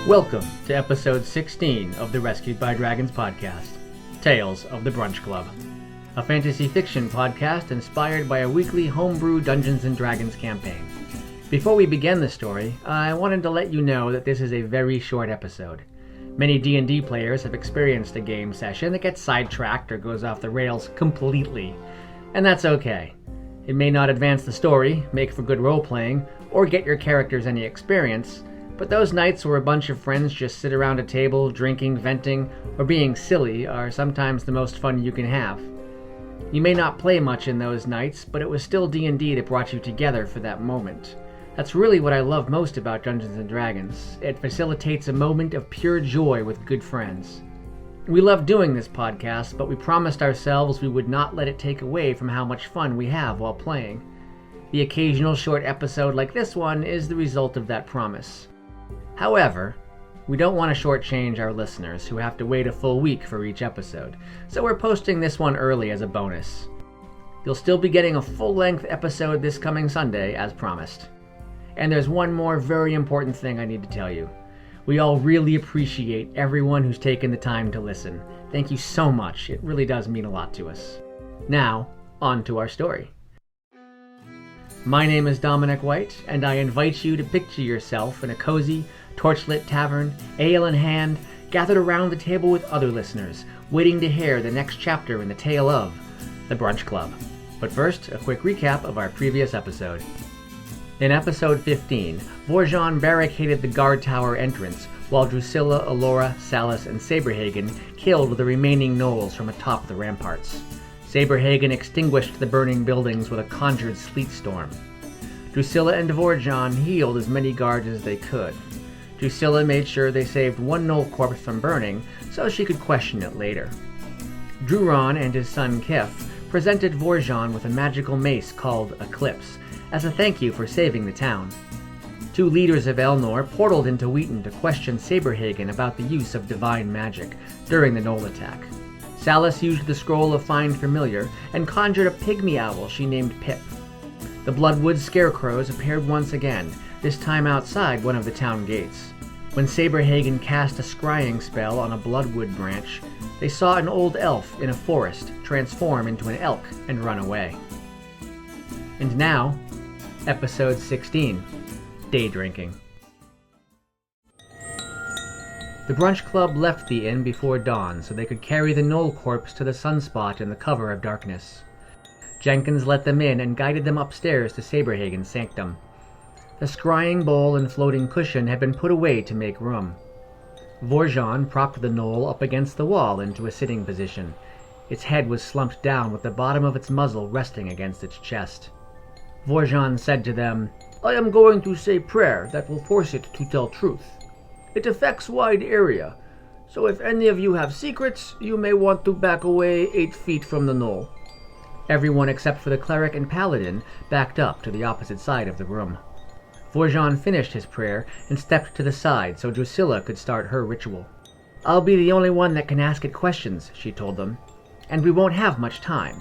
Welcome to episode 16 of the Rescued by Dragons podcast, Tales of the Brunch Club, a fantasy fiction podcast inspired by a weekly homebrew Dungeons & Dragons campaign. Before we begin the story, I wanted to let you know that this is a very short episode. Many D&D players have experienced a game session that gets sidetracked or goes off the rails completely, and that's okay. It may not advance the story, make for good role-playing, or get your characters any experience, but those nights where a bunch of friends just sit around a table, drinking, venting, or being silly are sometimes the most fun you can have. You may not play much in those nights, but it was still D&D that brought you together for that moment. That's really what I love most about Dungeons & Dragons. It facilitates a moment of pure joy with good friends. We love doing this podcast, but we promised ourselves we would not let it take away from how much fun we have while playing. The occasional short episode like this one is the result of that promise. However, we don't want to shortchange our listeners who have to wait a full week for each episode, so we're posting this one early as a bonus. You'll still be getting a full-length episode this coming Sunday, as promised. And there's one more very important thing I need to tell you. We all really appreciate everyone who's taken the time to listen. Thank you so much. It really does mean a lot to us. Now, on to our story. My name is Dominic White, and I invite you to picture yourself in a cozy, torchlit tavern, ale in hand, gathered around the table with other listeners, waiting to hear the next chapter in the tale of the Brunch Club. But first, a quick recap of our previous episode. In episode 15, Vorjon barricaded the guard tower entrance, while Drusilla, Alora, Salas, and Saberhagen killed the remaining gnolls from atop the ramparts. Saberhagen extinguished the burning buildings with a conjured sleet storm. Drusilla and Vorjon healed as many guards as they could. Drusilla made sure they saved one gnoll corpse from burning, so she could question it later. Druron and his son Kif presented Vorjon with a magical mace called Eclipse, as a thank you for saving the town. Two leaders of Elnor portaled into Wheaton to question Saberhagen about the use of divine magic during the gnoll attack. Salas used the scroll of Find Familiar and conjured a pygmy owl she named Pip. The Bloodwood scarecrows appeared once again, this time outside one of the town gates. When Saberhagen cast a scrying spell on a Bloodwood branch, they saw an old elf in a forest transform into an elk and run away. And now, episode 16, Day Drinking. The Brunch Club left the inn before dawn so they could carry the gnoll corpse to the sunspot in the cover of darkness. Jenkins let them in and guided them upstairs to Saberhagen's sanctum. The scrying bowl and floating cushion had been put away to make room. Vorjon propped the gnoll up against the wall into a sitting position. Its head was slumped down with the bottom of its muzzle resting against its chest. Vorjon said to them, "I am going to say prayer that will force it to tell truth. It affects wide area, so if any of you have secrets, you may want to back away 8 feet from the gnoll." Everyone except for the cleric and paladin backed up to the opposite side of the room. Vorjon finished his prayer and stepped to the side so Drusilla could start her ritual. "I'll be the only one that can ask it questions," she told them, "and we won't have much time."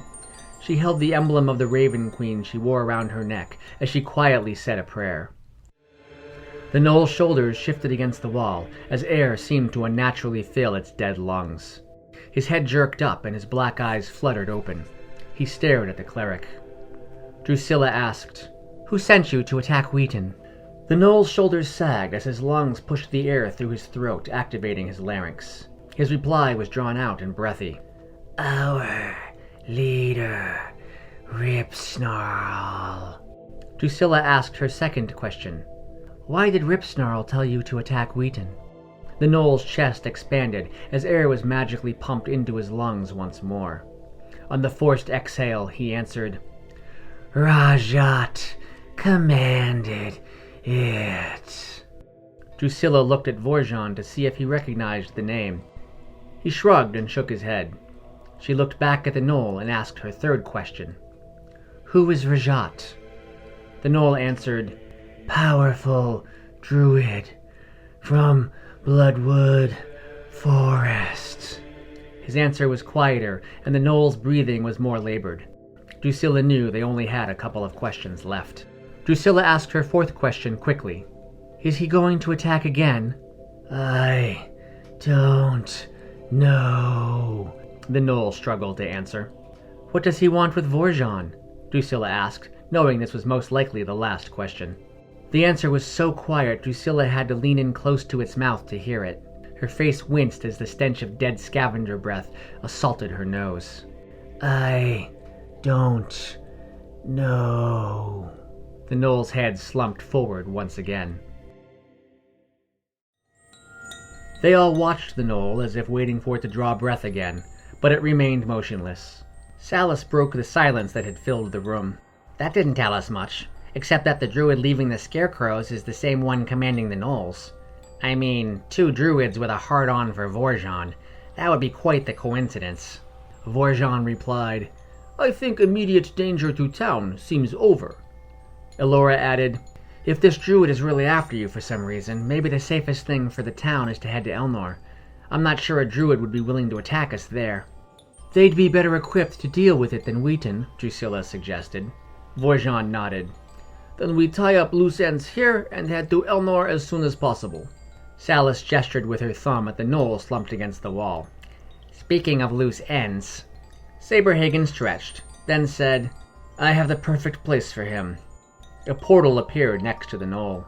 She held the emblem of the Raven Queen she wore around her neck as she quietly said a prayer. The gnoll's shoulders shifted against the wall as air seemed to unnaturally fill its dead lungs. His head jerked up and his black eyes fluttered open. He stared at the cleric. Drusilla asked, "Who sent you to attack Wheaton?" The gnoll's shoulders sagged as his lungs pushed the air through his throat, activating his larynx. His reply was drawn out and breathy. "Our leader, Ripsnarl." Drusilla asked her second question. "Why did Ripsnarl tell you to attack Wheaton?" The gnoll's chest expanded as air was magically pumped into his lungs once more. On the forced exhale, he answered, "Rajat commanded it." Drusilla looked at Vorjon to see if he recognized the name. He shrugged and shook his head. She looked back at the gnoll and asked her third question. "Who is Rajat?" The gnoll answered, "Powerful druid from Bloodwood Forest." His answer was quieter, and the gnoll's breathing was more labored. Drusilla knew they only had a couple of questions left. Drusilla asked her fourth question quickly. Is he going to attack again? I don't know, the gnoll struggled to answer. What does he want with Vorjon? Drusilla asked, knowing this was most likely the last question. The answer was so quiet Drusilla had to lean in close to its mouth to hear it. Her face winced as the stench of dead scavenger breath assaulted her nose. I don't know. The gnoll's head slumped forward once again. They all watched the gnoll as if waiting for it to draw breath again, but it remained motionless. Salas broke the silence that had filled the room. That didn't tell us much, except that the druid leaving the scarecrows is the same one commanding the gnolls. I mean, 2 druids with a hard-on for Vorjon. That would be quite the coincidence. Vorjon replied, I think immediate danger to town seems over. Elora added, If this druid is really after you for some reason, maybe the safest thing for the town is to head to Elnor. I'm not sure a druid would be willing to attack us there. They'd be better equipped to deal with it than Wheaton, Drusilla suggested. Vorjon nodded. Then we tie up loose ends here and head to Elnor as soon as possible. Salas gestured with her thumb at the gnoll slumped against the wall. Speaking of loose ends, Saberhagen stretched, then said, I have the perfect place for him. A portal appeared next to the gnoll.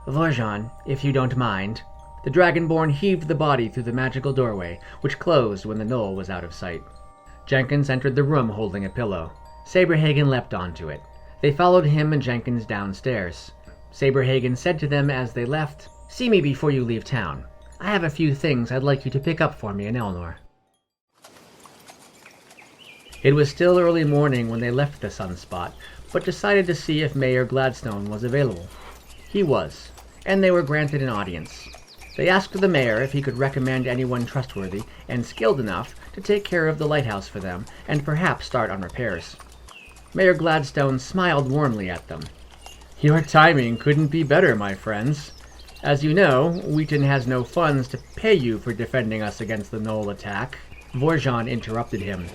Vorjon, if you don't mind. The Dragonborn heaved the body through the magical doorway, which closed when the gnoll was out of sight. Jenkins entered the room holding a pillow. Saberhagen leapt onto it. They followed him and Jenkins downstairs. Saberhagen said to them as they left, See me before you leave town. I have a few things I'd like you to pick up for me in Elnor. It was still early morning when they left the Sunspot, but decided to see if Mayor Gladstone was available. He was, and they were granted an audience. They asked the mayor if he could recommend anyone trustworthy and skilled enough to take care of the lighthouse for them and perhaps start on repairs. Mayor Gladstone smiled warmly at them. Your timing couldn't be better, my friends. As you know, Wheaton has no funds to pay you for defending us against the gnoll attack. Vorjon interrupted him.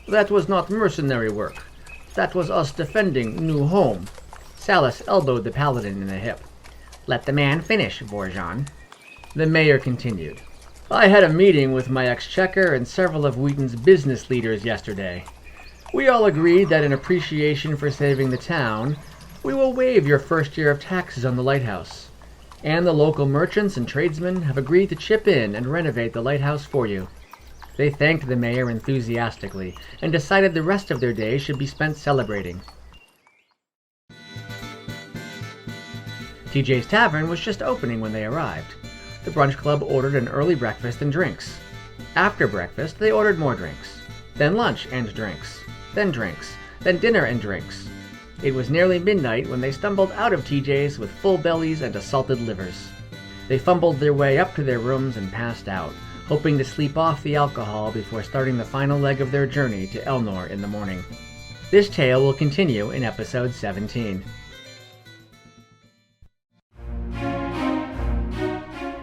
That was not mercenary work. That was us defending New Home. Salas elbowed the paladin in the hip. Let the man finish, Vorjon. The mayor continued. I had a meeting with my exchequer and several of Wheaton's business leaders yesterday. We all agreed that in appreciation for saving the town, we will waive your first year of taxes on the lighthouse. And the local merchants and tradesmen have agreed to chip in and renovate the lighthouse for you. They thanked the mayor enthusiastically and decided the rest of their day should be spent celebrating. TJ's Tavern was just opening when they arrived. The Brunch Club ordered an early breakfast and drinks. After breakfast, they ordered more drinks. Then lunch and drinks. Then drinks. Then dinner and drinks. It was nearly midnight when they stumbled out of TJ's with full bellies and assaulted livers. They fumbled their way up to their rooms and passed out, hoping to sleep off the alcohol before starting the final leg of their journey to Elnor in the morning. This tale will continue in episode 17.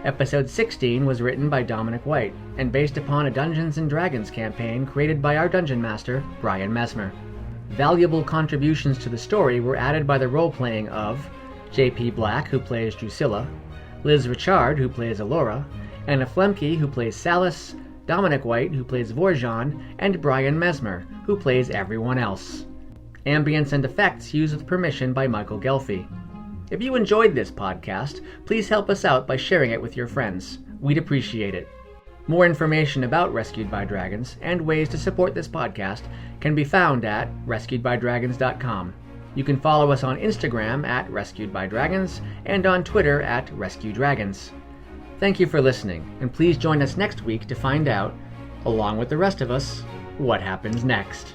Episode 16 was written by Dominic White and based upon a Dungeons & Dragons campaign created by our dungeon master, Brian Mesmer. Valuable contributions to the story were added by the role-playing of J.P. Black, who plays Drusilla, Liz Richard, who plays Elora, Anna Flemke, who plays Salas, Dominic White, who plays Vorjon, and Brian Mesmer, who plays everyone else. Ambience and effects used with permission by Michael Gelfi. If you enjoyed this podcast, please help us out by sharing it with your friends. We'd appreciate it. More information about Rescued by Dragons and ways to support this podcast can be found at rescuedbydragons.com. You can follow us on Instagram at Rescued by Dragons and on Twitter at Rescue Dragons. Thank you for listening, and please join us next week to find out, along with the rest of us, what happens next.